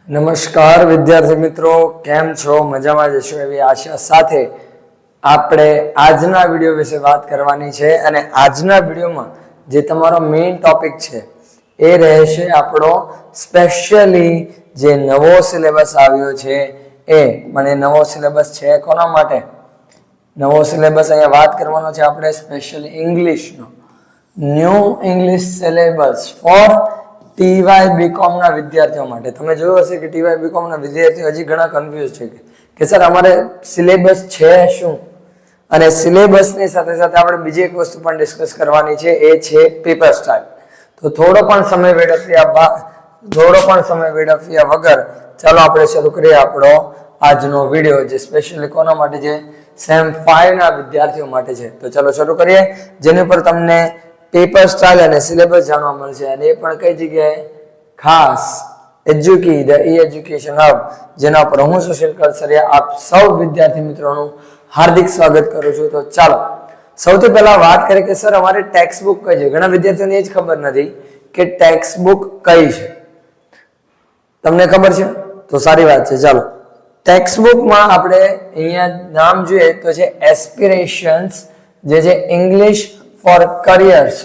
નમસ્કાર વિદ્યાર્થી મિત્રો, કેમ છો? મજામાં જશો એવી આશા સાથે આપણે આજના વિડીયો વિશે વાત કરવાની છે. અને આજના વિડીયોમાં જે તમારો મેઇન ટોપિક છે એ રહેશે આપણો સ્પેશિયલી જે નવો સિલેબસ આવ્યો છે એ. મને નવો સિલેબસ છે કોના માટે? નવો સિલેબસ અહીંયા વાત કરવાનો છે આપણે સ્પેશિયલી ઇંગ્લિશનો. New English syllabus for TY BCom ના વિદ્યાર્થીઓ માટે. તમે જોયું હશે કે ટીવાય બીકોમ ના વિદ્યાર્થીઓ હજી ઘણા કન્ફ્યુઝ છે કે સર અમારે સિલેબસ છે શું? અને સિલેબસની સાથે સાથે આપણે બીજી એક વસ્તુ પણ ડિસ્કસ કરવાની છે, એ છે પેપર સ્ટાઇલ. તો થોડો પણ સમય વેડફ્યા વગર ચાલો આપણે શરૂ કરીએ આપણો આજનો વિડીયો, જે સ્પેશિયલી કોના માટે છે? સેમ 5 ના વિદ્યાર્થીઓ માટે છે. તો ચાલો શરૂ કરીએ, જેની પર તમને પેપર સ્ટાઇલ અને સિલેબસ જાણવા મળશે. અને એ પણ કઈ જગ્યાએ? ખાસ એજ્યુકી ધ એજ્યુકેશન હબ, જેના પર હું સુશીલ કરસરિયા આપ સૌ વિદ્યાર્થી મિત્રોનું હાર્દિક સ્વાગત કરું છું. તો ચાલો સૌથી પહેલા વાત કરીએ કે સર અમારે ટેક્સ્ટ બુક કઈ છે. ઘણા વિદ્યાર્થીઓને એ જ ખબર નથી કે ટેક્સ્ટ બુક કઈ છે. તમને ખબર છે? તો સારી વાત છે. ચાલો ટેક્સ્ટ બુકમાં આપણે અહીંયા નામ જોઈએ તો છે એસ્પિરેશન્સ, જે છે ઇંગ્લિશ ફોર કરિયર્સ.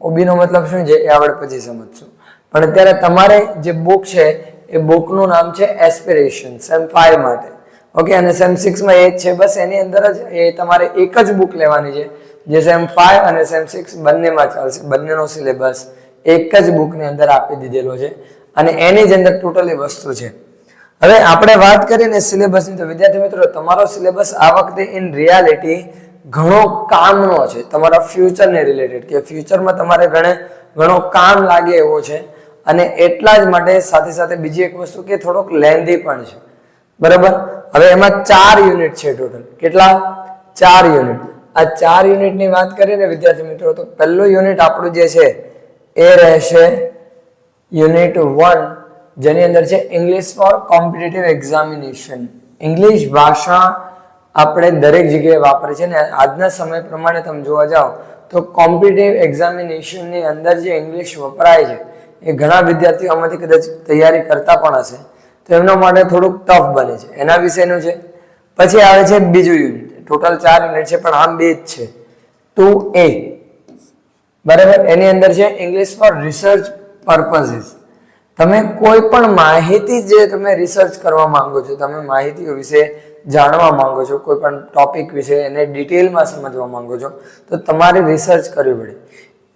ઓબી નો મતલબ શું છે એ આપણે પછી સમજશું. પણ અત્યારે તમારે જે બુક છે એ બુકનું નામ છે એસ્પિરેશન, સેમ 5 માટે. ઓકે, અને સેમ 6 માં એ જ છે. બસ એની અંદર જ એ તમારે એક જ બુક લેવાની છે, જે સેમ 5 અને સેમ 6 બંનેમાં ચાલશે. બંનેનો સિલેબસ એક જ બુકની અંદર આપી દીધેલો છે અને એની જ અંદર ટોટલી વસ્તુ છે. હવે આપણે વાત કરીએ ને સિલેબસની, તો વિદ્યાર્થી મિત્રો તમારો સિલેબસ આ વખતે ઇન રિયાલિટી ઘણો કામનો છે, તમારા ફ્યુચરને રિલેટેડ, કે ફ્યુચરમાં તમારે ઘણો કામ લાગે એવો છે. અને એટલા જ માટે સાથે સાથે બીજી એક વસ્તુ કે થોડોક લેન્ધી પણ છે. બરાબર? હવે એમાં 4 યુનિટ છે ટોટલ. કેટલા? 4 યુનિટ. આ 4 યુનિટની વાત કરીએ ને વિદ્યાર્થી મિત્રો, તો પહેલું યુનિટ આપણું જે છે એ રહેશે યુનિટ 1, જેની અંદર છે English four competitive examination. English ભાષા આપણે દરેક જગ્યાએ વાપરે છે ને આજના સમય પ્રમાણે તમે જોવા જાઓ તો કોમ્પિટિટિવ એક્ઝામિનેશનની અંદર જે ઇંગ્લિશ વપરાય છે એ ઘણા વિદ્યાર્થીઓ આમાંથી કદાચ તૈયારી કરતા પણ હશે, તો એમના માટે થોડુંક ટફ બને છે. એના વિશેનું છે. પછી આવે છે બીજું યુનિટ. ટોટલ 4 યુનિટ છે પણ આમ બે જ છે, 2A. બરાબર? એની અંદર છે ઇંગ્લિશ ફોર રિસર્ચ પર્પઝીસ. તમે કોઈ પણ માહિતી જે તમે રિસર્ચ કરવા માંગો છો, તમે માહિતીઓ વિશે જાણવા માંગો છો, કોઈ પણ ટોપિક વિશે એને ડિટેલમાં સમજવા માંગો છો, તો તમારે રિસર્ચ કરવી પડે.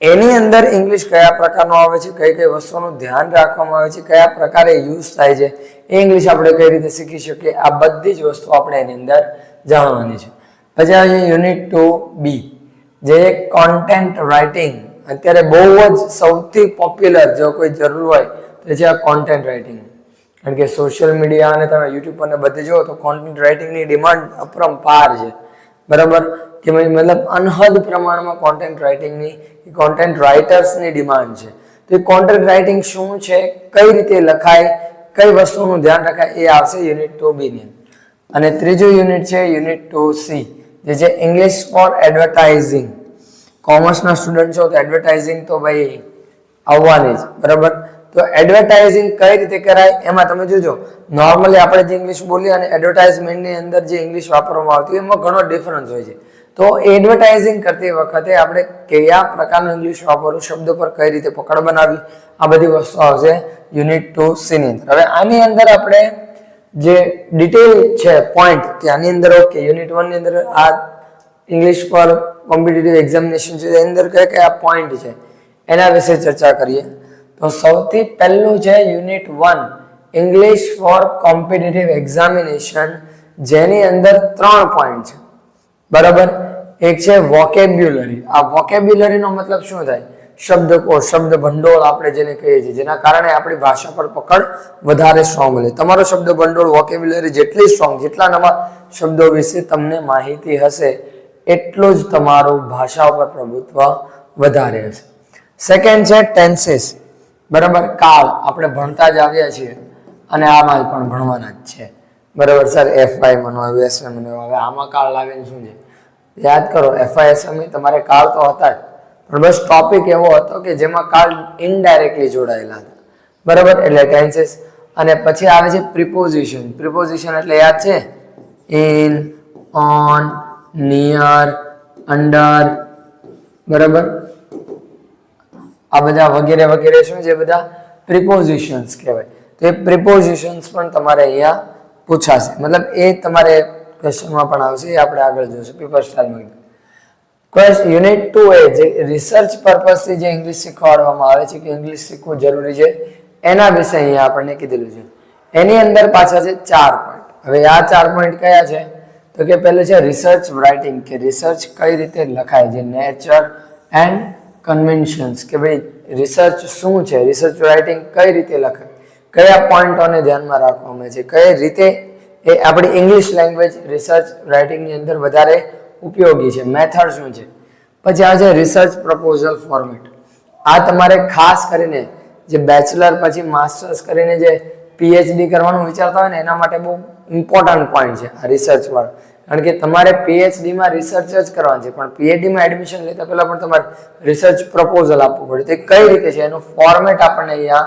એની અંદર ઇંગ્લિશ કયા પ્રકારનો આવે છે, કઈ કઈ વસ્તુનું ધ્યાન રાખવામાં આવે છે, કયા પ્રકારે યુઝ થાય છે, એ ઇંગ્લિશ આપણે કઈ રીતે શીખી શકીએ, આ બધી જ વસ્તુ આપણે એની અંદર જાણવાની છે. પછી આવે છે યુનિટ 2B, જે કોન્ટેન્ટ રાઇટિંગ. અત્યારે બહુ જ સૌથી પોપ્યુલર જો કોઈ જરૂર હોય તો છે આ કોન્ટેન્ટ રાઇટિંગ. કારણ કે સોશિયલ મીડિયા અને તમે યુટ્યુબ પર બધે જુઓ તો કોન્ટેન્ટ રાઇટિંગની ડિમાન્ડ અપરંપાર છે. બરાબર? કે મતલબ અનહદ પ્રમાણમાં કોન્ટેન્ટ રાઇટિંગની, કોન્ટેન્ટ રાઇટર્સની ડિમાન્ડ છે. તો એ કોન્ટેન્ટ રાઇટિંગ શું છે, કઈ રીતે લખાય, કઈ વસ્તુનું ધ્યાન રખાય, એ આવશે યુનિટ 2B ની. અને ત્રીજું યુનિટ છે યુનિટ 2C, જે છે ઇંગ્લિશ ફોર એડવર્ટાઇઝિંગ. કોમર્સના સ્ટુડન્ટ છો તો એડવર્ટાઇઝિંગ તો ભાઈ આવવાની જ. બરાબર? તો એડવર્ટાઇઝિંગ કઈ રીતે કરાય એમાં તમે જોજો, નોર્મલી આપણે જે ઇંગ્લિશ બોલીએ અને એડવર્ટાઇઝમેન્ટની અંદર જે ઇંગ્લિશ વાપરવામાં આવતી એમાં ઘણો ડિફરન્સ હોય છે. તો એડવર્ટાઇઝિંગ કરતી વખતે આપણે કયા પ્રકારનું ઇંગ્લિશ વાપરવું, શબ્દ પર કઈ રીતે પકડ બનાવી, આ બધી વસ્તુ આવશે યુનિટ 2C ની અંદર. હવે આની અંદર આપણે જે ડિટેલ છે પોઈન્ટ, કે આની અંદર ઓકે યુનિટ 1 ની અંદર આ ઇંગ્લિશ પર કોમ્પિટિટિવ એક્ઝામિનેશન છે, એની અંદર કયા કયા પોઈન્ટ છે એના વિશે ચર્ચા કરીએ. તો સૌથી પહેલું છે unit 1 English four competitive examination, જેની અંદર 3 પોઈન્ટ છે. બરાબર? એક છે વોકેબ્યુલરી. આ વોકેબ્યુલરીનો મતલબ શું થાય? શબ્દકોશ, શબ્દ ભંડોળ આપણે જેને કહીએ છીએ, જેના કારણે આપણી ભાષા પર પકડ વધારે સ્ટ્રોંગ રહે. તમારો શબ્દ ભંડોળ વોકેબ્યુલરી જેટલી સ્ટ્રોંગ, જેટલા નવા શબ્દો વિશે તમને માહિતી હશે, એટલું જ તમારું ભાષા ઉપર પ્રભુત્વ વધારે હશે. સેકન્ડ છે ટેન્સીસ. બરાબર? કાળ આપણે ભણતા જ આવ્યા છીએ અને આમાં પણ ભણવાના જ છે. બરાબર સર? FY મનો આવ્યું, SY મનો આવ્યું, હવે આમાં કાળ લાવીને શું છે? યાદ કરો, FY SY તમારે કાળ તો હતા જ, પણ બસ ટોપિક એવો હતો કે જેમાં કાળ ઇનડાયરેક્ટલી જોડાયેલા હતા. બરાબર? એટલે ટેન્સીસ. અને પછી આવે છે પ્રિપોઝિશન. પ્રિપોઝિશન એટલે યાદ છે, ઇન, ઓન, નિયર, અંડર, બરાબર, આ બધા વગેરે વગેરે શું છે, બધા પ્રિપોઝિશન્સ કહેવાય. તો એ પ્રિપોઝિશન્સ પણ તમારે અહીંયા પૂછાશે, મતલબ એ તમારે ક્વેશ્ચનમાં પણ આવશે, એ આપણે આગળ જોઈશું પેપર સ્ટાઇલમાં. યુનિટ 2 એ જે રિસર્ચ પર્પઝથી જે ઇંગ્લિશ શીખવાડવામાં આવે છે કે ઇંગ્લિશ શીખવું જરૂરી છે એના વિશે અહીંયા આપણને કીધેલું છે. એની અંદર પાછા છે 4 પોઈન્ટ. હવે આ 4 પોઈન્ટ કયા છે? તો કે પહેલું છે રિસર્ચ રાઇટિંગ, કે રિસર્ચ કઈ રીતે લખાય, જે નેચર એન્ડ કન્વેન્શન્સ, કે ભાઈ રિસર્ચ શું છે, રિસર્ચ રાઇટિંગ કઈ રીતે લખાય, કયા પોઈન્ટોને ધ્યાનમાં રાખવામાં છે, કઈ રીતે એ આપણી ઇંગ્લિશ લેંગ્વેજ રિસર્ચ રાઇટિંગની અંદર વધારે ઉપયોગી છે, મેથડ શું છે. પછી આવે છે રિસર્ચ પ્રપોઝલ ફોર્મેટ. આ તમારે ખાસ કરીને જે બેચલર પછી માસ્ટર્સ કરીને જે પીએચડી કરવાનું વિચારતા હોય ને એના માટે બહુ ઇમ્પોર્ટન્ટ પોઈન્ટ છે આ રિસર્ચ વાળો. કારણ કે તમારે પીએચડીમાં રિસર્ચ જ કરવાનું છે, પણ પીએચડીમાં એડમિશન લેતા પહેલા પણ તમારે રિસર્ચ પ્રપોઝલ આપવું પડે. તે કઈ રીતે છે એનું ફોર્મેટ આપણને અહીંયા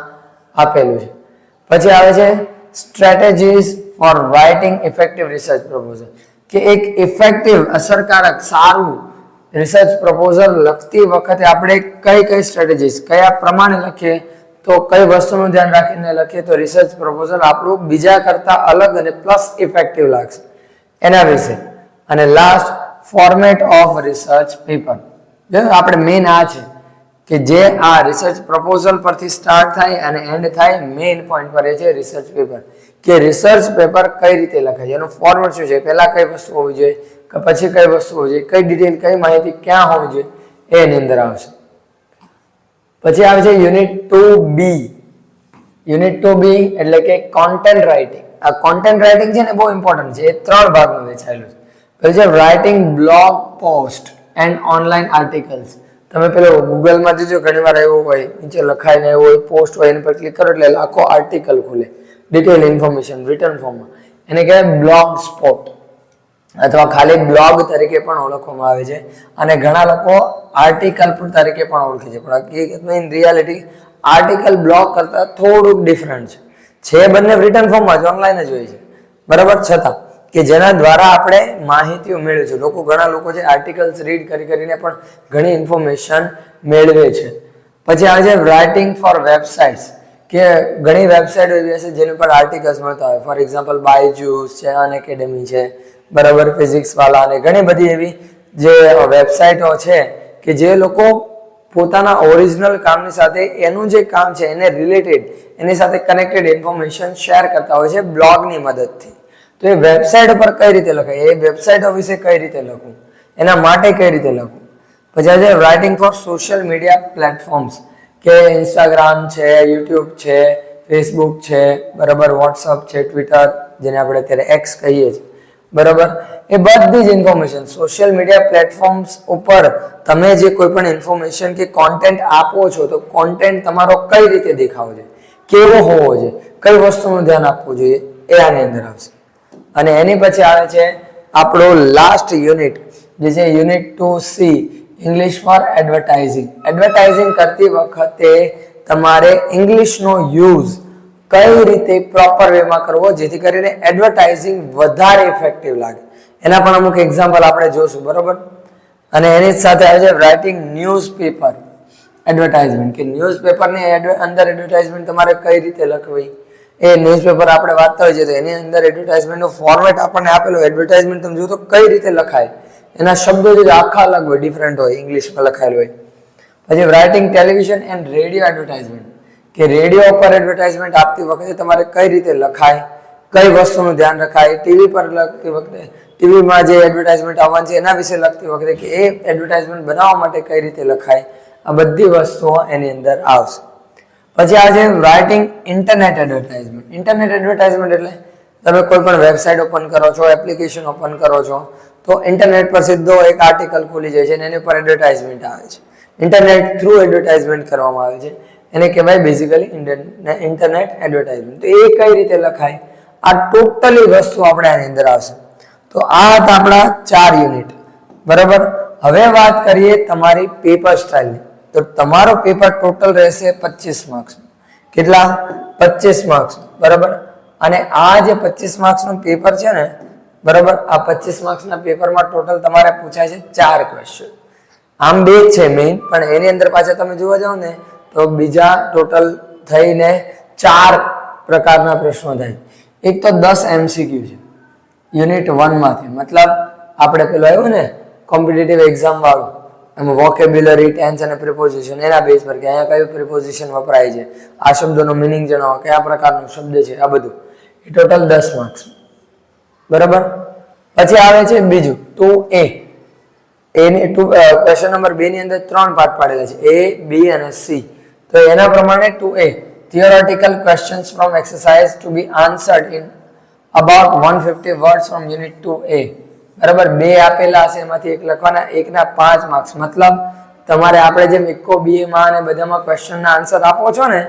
આપેલું છે. પછી આવે છે strategies for writing effective research proposal, કે એક ઇફેક્ટિવ, અસરકારક, સારું રિસર્ચ પ્રપોઝલ લખતી વખતે આપણે કઈ કઈ સ્ટ્રેટેજીસ કયા પ્રમાણે લખીએ, તો કઈ વસ્તુનું ધ્યાન રાખીને લખીએ તો રિસર્ચ પ્રપોઝલ આપણું બીજા કરતા અલગ અને પ્લસ ઇફેક્ટિવ લાગશે, એના વિશે. અને last format of research paper. જો આપણે મેઇન આ છે કે જે આ રિસર્ચ પ્રપોઝલ પરથી સ્ટાર્ટ થાય અને એન્ડ થાય, મેઇન પોઈન્ટ પર એ છે રિસર્ચ પેપર, કે રિસર્ચ પેપર કઈ રીતે લખાય, એનું ફોર્મેટ શું છે, પહેલા કઈ વસ્તુ હોવી જોઈએ, કે પછી કઈ વસ્તુ હોવી જોઈએ, કઈ ડિટેલ, કઈ માહિતી ક્યાં હોવી જોઈએ, એ એની અંદર આવશે. પછી આવે છે યુનિટ 2B. યુનિટ 2B એટલે કે કોન્ટેન્ટ રાઇટિંગ. આ કોન્ટેન્ટ રાઇટિંગ છે ને બહુ ઇમ્પોર્ટન્ટ છે, એ 3 ભાગમાં વહેંચાયેલું છે. પછી છે writing blog post and online articles. તમે પેલો ગૂગલમાં જોજો, ઘણી વાર એવું હોય, નીચે લખાઈને એવું હોય, પોસ્ટ હોય, એની પર ક્લિક કરો એટલે આખો આર્ટિકલ ખુલે, ડિટેલ ઇન્ફોર્મેશન રિટર્ન ફોર્મમાં. એને કહેવાય બ્લોગ સ્પોટ, અથવા ખાલી બ્લોગ તરીકે પણ ઓળખવામાં આવે છે. અને ઘણા લોકો આર્ટિકલ પણ તરીકે પણ ઓળખે છે, પણ હકીકતમાં ઇન રિયાલિટી આર્ટિકલ બ્લોગ કરતા થોડુંક ડિફરન્ટ છે. બંને રિટર્ન ફોર્મમાં જ ઓનલાઈન જ હોય છે, બરાબર, છતાં કે જેના દ્વારા આપણે માહિતીઓ મેળવે છે. ઘણા લોકો છે આર્ટિકલ્સ રીડ કરીને પણ ઘણી ઇન્ફોર્મેશન મેળવે છે. પછી આવે છે રાઇટિંગ ફોર વેબસાઇટ્સ, કે ઘણી વેબસાઇટ એવી છે જેની પર આર્ટિકલ્સ મળતા હોય. ફોર એક્ઝામ્પલ બાયજૂસ છે, અનએકેડમી છે, બરાબર, ફિઝિક્સ વાળા, અને ઘણી બધી એવી જે વેબસાઇટો છે કે જે લોકો પોતાના ઓરિજિનલ કામની સાથે એનું જે કામ છે એને રિલેટેડ, એની સાથે કનેક્ટેડ ઇન્ફોર્મેશન શેર કરતા હોય છે બ્લોગની મદદથી. તો એ વેબસાઇટ પર કઈ રીતે લખાય, એ વેબસાઇટો વિશે કઈ રીતે લખવું, એના માટે કઈ રીતે લખવું. પછી આજે writing four social media platforms, કે ઇન્સ્ટાગ્રામ છે, યુટ્યુબ છે, ફેસબુક છે, બરાબર, વોટ્સઅપ છે, ટ્વિટર, જેને આપણે અત્યારે એક્સ કહીએ છીએ, બરાબર, એ બધી જ ઇન્ફોર્મેશન સોશિયલ મીડિયા પ્લેટફોર્મ્સ ઉપર તમે જે કોઈ પણ ઇન્ફોર્મેશન કે કોન્ટેન્ટ આપો છો, તો કોન્ટેન્ટ તમારો કઈ રીતે દેખાવો જોઈએ, કેવો હોવો જોઈએ, કઈ વસ્તુનું ધ્યાન આપવું જોઈએ, એ આની અંદર આવશે. અને એની પછી આવે છે આપણો લાસ્ટ યુનિટ, જે છે unit 2C, English four advertising. Advertising કરતી વખતે તમારે ઇંગ્લિશનો યુઝ કઈ રીતે પ્રોપર વેમાં કરવો જેથી કરીને એડવર્ટાઇઝિંગ વધારે ઇફેક્ટિવ લાગે. એના પણ અમુક એક્ઝામ્પલ આપણે જોશું, બરોબર. અને એની સાથે આવે છે રાઇટિંગ ન્યૂઝપેપર એડવર્ટાઇઝમેન્ટ, કે ન્યૂઝપેપરની અંદર એડવર્ટાઇઝમેન્ટ તમારે કઈ રીતે લખવી. એ ન્યૂઝપેપર આપણે વાંચતા હોય છે તો એની અંદર એડવર્ટાઇઝમેન્ટનો ફોર્મેટ આપણને આપેલો, એડવર્ટાઇઝમેન્ટ તમે જુઓ તો કઈ રીતે લખાય, એના શબ્દો જે આખા અલગ હોય, ડિફરન્ટ હોય, ઇંગ્લિશમાં લખાયેલું હોય. પછી writing television and radio advertisement, કે રેડિયો પર એડવર્ટાઇઝમેન્ટ આપતી વખતે તમારે કઈ રીતે લખાય, કઈ વસ્તુનું ધ્યાન રખાય. ટીવી પર લખતી વખતે, ટીવીમાં જે એડવર્ટાઇઝમેન્ટ આવવાની છે એના વિશે લખતી વખતે કે એ એડવર્ટાઇઝમેન્ટ બનાવવા માટે કઈ રીતે લખાય, આ બધી વસ્તુઓ એની અંદર આવશે. પછી આ છે writing internet advertisement. Internet advertisement એટલે તમે કોઈ પણ વેબસાઇટ ઓપન કરો છો, એપ્લિકેશન ઓપન કરો છો, તો ઇન્ટરનેટ પર સીધો એક આર્ટિકલ ખુલી જાય છે અને એની પર એડવર્ટાઇઝમેન્ટ આવે છે. ઇન્ટરનેટ થ્રુ એડવર્ટાઇઝમેન્ટ કરવામાં આવે છે, એને કહેવાય બેઝિકલી ઇન્ટરનેટ એડવર્ટાઇઝમેન્ટ. તો એ કઈ રીતે લખાય, આ ટોટલી વસ્તુ આપણે આની અંદર આવશે. તો આ હતા આપણા 4 યુનિટ, બરાબર. હવે વાત કરીએ તમારી પેપર સ્ટાઇલની. તો તમારો પેપર ટોટલ રહેશે 25 માર્ક્સ. કેટલા? 25 માર્ક્સ. બરાબર. અને આ જે 25 માર્ક્સનું પેપર છે ને, બરાબર, આ 25 માર્ક્સના પેપરમાં ટોટલ તમારે પૂછાય છે 4 ક્વેશ્ચન. આમ 2 છે મેઇન, પણ એની અંદર પાછા તમે જોવા જાવ ને તો બીજા ટોટલ થઈને 4 પ્રકારના પ્રશ્નો થાય. એક તો 10 MCQ છે યુનિટ 1 માંથી, મતલબ આપણે પેલું આવ્યું ને કોમ્પિટિટિવ એક્ઝામ વાળું, એમાં વોકેબ્યુલરી, ટેન્સ અને પ્રિપોઝિશન, એના બેઝ પર કે અહીંયા કયું પ્રિપોઝિશન વપરાય છે, આ શબ્દોનો મિનિંગ જણાવો, કયા પ્રકારનો શબ્દ છે, આ બધું. એ ટોટલ 10 માર્ક્સ, બરાબર. પછી આવે છે બીજું 2A. એની ક્વેશ્ચન નંબર 2 ની અંદર 3 પાર્ટ પાડેલા છે, A, B અને C. તો એના પ્રમાણે 2A, theoretical questions from exercise to be answered in about 150 words from unit 2A. બરાબર. 2 આપેલા હશે, એમાંથી એક લખવાના, એકના 5 માર્ક્સ. મતલબ તમારે આપણે જેમ ઇકો BA માં અને બધામાં ક્વેશ્ચનના આન્સર આપો છો ને,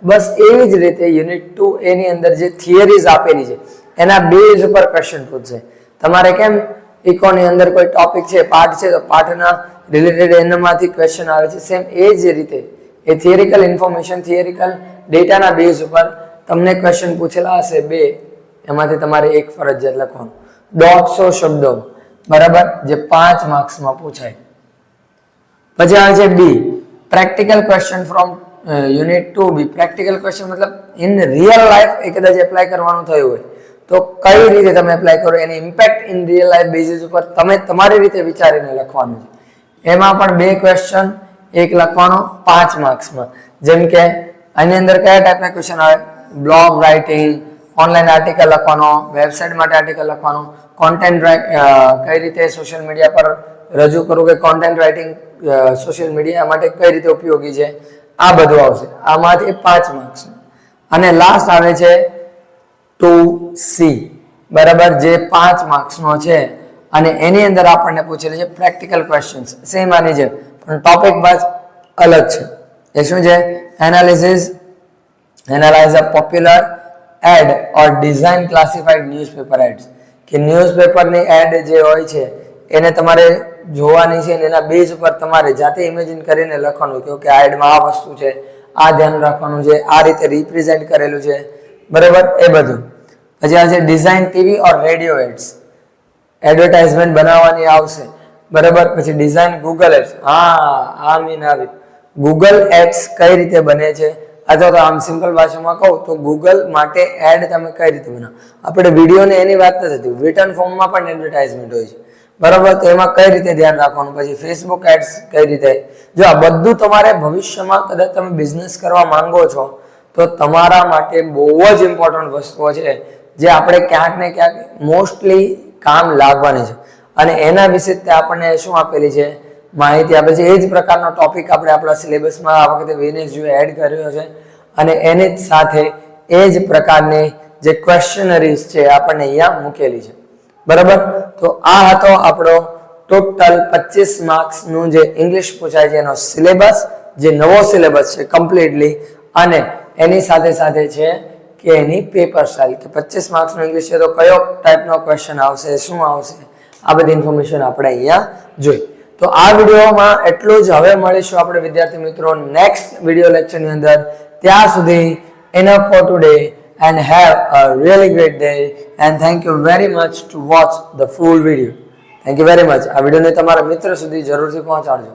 બસ એવી જ રીતે યુનિટ 2A ની અંદર જે થિયરીઝ આપેલી છે એના બેઝ ઉપર ક્વેશ્ચન પૂછશે. તમારે કેમ ઇકોની અંદર કોઈ ટોપિક છે, પાઠ છે, તો પાઠના રિલેટેડ એનામાંથી ક્વેશ્ચન આવે છે, સેમ એ જ રીતે એ થિયરિકલ ઇન્ફોર્મેશન, થિયરિકલ ડેટાના બેઝ ઉપર તમને ક્વેશ્ચન પૂછેલા હશે 2, એમાંથી તમારે એક ફરજિયાત લખવાનું 150 શબ્દો, બરાબર, જે 5 માર્ક્સમાં પૂછાય. પછી આવે છે B, practical question from unit 2B. Practical question મતલબ ઇન રિયલ લાઈફ એ કદાચ એપ્લાય કરવાનું થયું હોય તો કઈ રીતે તમે એપ્લાય કરો, એની impact in real life basis ઉપર તમે તમારી રીતે વિચારીને લખવાનું છે. એમાં પણ 2 ક્વેશ્ચન, એક લખવાનો 5 માર્ક્સમાં. જેમ કે આની અંદર કયા ટાઈપના ક્વેશ્ચન આવે, બ્લોગ રાઇટિંગ, ઓનલાઈન આર્ટિકલ લખવાનો, વેબસાઇટ માટે આર્ટિકલ લખવાનો, કોન્ટેન્ટ કઈ રીતે સોશિયલ મીડિયા પર રજૂ કરવું, કે કોન્ટેન્ટ રાઇટિંગ સોશિયલ મીડિયા માટે કઈ રીતે ઉપયોગી છે, આ બધું આવશે. આમાંથી 5 માર્ક્સ. અને લાસ્ટ આવે છે 2C, બરાબર, જે 5 માર્ક્સનો છે અને એની અંદર આપણને પૂછેલું છે પ્રેક્ટિકલ ક્વેશ્ચન્સ, સેમ આની જેમ, પણ ટોપિક બસ અલગ છે. એ શું છે, analyse a popular ad or design classified newspaper ads. કે ન્યૂઝપેપરની એડ જે હોય છે એને તમારે જોવાની છે અને એના બેઝ ઉપર તમારે જાતે ઇમેજિન કરીને લખવાનું કે આ એડમાં આ વસ્તુ છે, આ ધ્યાન રાખવાનું છે, આ રીતે રિપ્રેઝેન્ટ કરેલું છે, બરાબર, એ બધું. પછી આ છે ડિઝાઇન ટીવી ઓર રેડિયો એડ્સ, એડવર્ટાઇઝમેન્ટ બનાવવાની આવશે, બરાબર. પછી ડિઝાઇન ગૂગલ એડ્સ, આ મીન આવી ગૂગલ એડ્સ કઈ રીતે બને છે, અથવા તો આમ સિમ્પલ ભાષામાં કહું તો ગૂગલ માટે એડ તમે કઈ રીતે બનાવો. આપણે વિડીયોને એની વાત નથી થતી, રિટર્ન ફોર્મમાં પણ એડવર્ટાઇઝમેન્ટ હોય છે, બરાબર. તો એમાં કઈ રીતે ધ્યાન રાખવાનું. પછી ફેસબુક એડ્સ કઈ રીતે, જો આ બધું તમારે ભવિષ્યમાં કદાચ તમે બિઝનેસ કરવા માંગો છો તો તમારા માટે બહુ જ ઇમ્પોર્ટન્ટ વસ્તુઓ છે જે આપણે ક્યાંક ને ક્યાંક મોસ્ટલી કામ લાગવાની છે. અને એના વિશે આપણને શું આપેલી છે, માહિતી આપે છે. એ જ પ્રકારનો ટોપિક આપણે આપણા સિલેબસમાં આ વખતે વેનેસડે એડ કર્યો છે અને એની જ સાથે એ જ પ્રકારની જે ક્વેશ્ચનરીઝ છે આપણને અહીંયા મૂકેલી છે, બરાબર. તો આ હતો આપણો ટોટલ 25 માર્ક્સનું જે ઇંગ્લિશ પૂછાય છે એનો સિલેબસ, જે નવો સિલેબસ છે કમ્પ્લીટલી. અને એની સાથે સાથે છે કે એની પેપર સ્ટાઇલ, કે 25 માર્ક્સનું ઇંગ્લિશ છે તો કયો ટાઈપનો ક્વેશ્ચન આવશે, શું આવશે, આ બધી ઇન્ફોર્મેશન આપણે અહીંયા જોઈ. તો આ વિડીયોમાં એટલું જ. હવે મળીશું આપણે વિદ્યાર્થી મિત્રો નેક્સ્ટ વિડીયો લેક્ચરની અંદર. ત્યાં સુધી enough for today and have a really great day and thank you very much to watch the full video. Thank you very much. આ વિડીયોને તમારા મિત્ર સુધી જરૂરથી પહોંચાડજો.